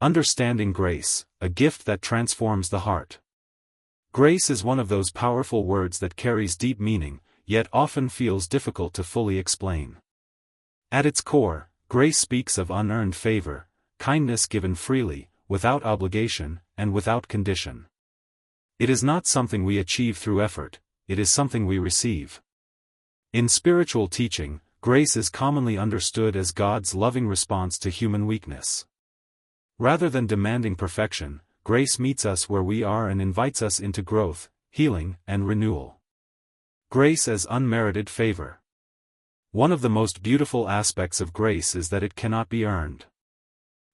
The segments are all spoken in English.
Understanding grace, a gift that transforms the heart. Grace is one of those powerful words that carries deep meaning, yet often feels difficult to fully explain. At its core, grace speaks of unearned favor, kindness given freely, without obligation, and without condition. It is not something we achieve through effort, it is something we receive. In spiritual teaching, grace is commonly understood as God's loving response to human weakness. Rather than demanding perfection, grace meets us where we are and invites us into growth, healing, and renewal. Grace as unmerited favor. One of the most beautiful aspects of grace is that it cannot be earned.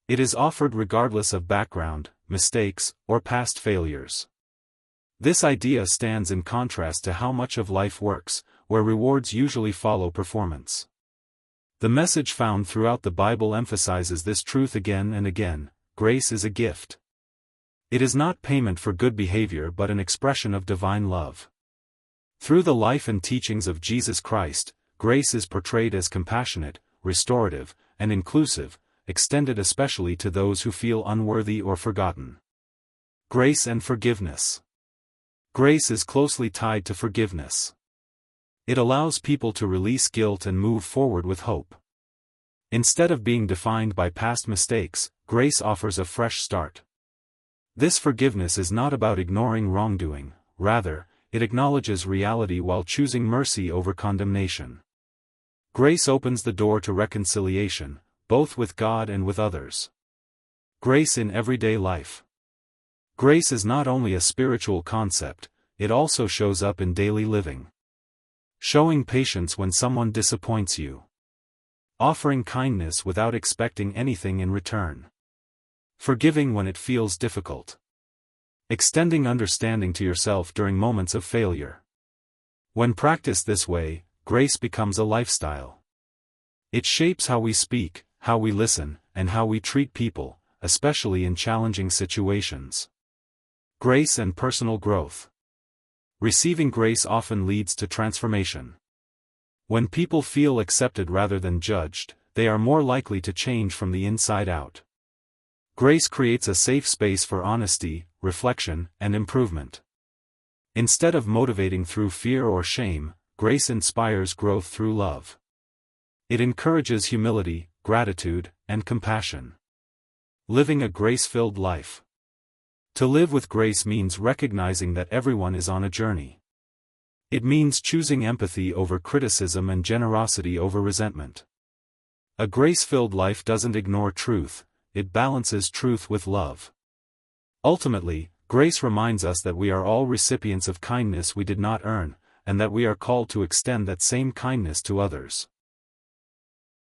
It is offered regardless of background, mistakes, or past failures. This idea stands in contrast to how much of life works, where rewards usually follow performance. The message found throughout the Bible emphasizes this truth again and again: grace is a gift. It is not payment for good behavior but an expression of divine love. Through the life and teachings of Jesus Christ, grace is portrayed as compassionate, restorative, and inclusive, extended especially to those who feel unworthy or forgotten. Grace and forgiveness. Grace is closely tied to forgiveness. It allows people to release guilt and move forward with hope. Instead of being defined by past mistakes, grace offers a fresh start. This forgiveness is not about ignoring wrongdoing, rather, it acknowledges reality while choosing mercy over condemnation. Grace opens the door to reconciliation, both with God and with others. Grace in everyday life. Grace is not only a spiritual concept, it also shows up in daily living. Showing patience when someone disappoints you. Offering kindness without expecting anything in return. Forgiving when it feels difficult. Extending understanding to yourself during moments of failure. When practiced this way, grace becomes a lifestyle. It shapes how we speak, how we listen, and how we treat people, especially in challenging situations. Grace and personal growth. Receiving grace often leads to transformation. When people feel accepted rather than judged, they are more likely to change from the inside out. Grace creates a safe space for honesty, reflection, and improvement. Instead of motivating through fear or shame, grace inspires growth through love. It encourages humility, gratitude, and compassion. Living a grace-filled life. To live with grace means recognizing that everyone is on a journey. It means choosing empathy over criticism and generosity over resentment. A grace-filled life doesn't ignore truth, it balances truth with love. Ultimately, grace reminds us that we are all recipients of kindness we did not earn, and that we are called to extend that same kindness to others.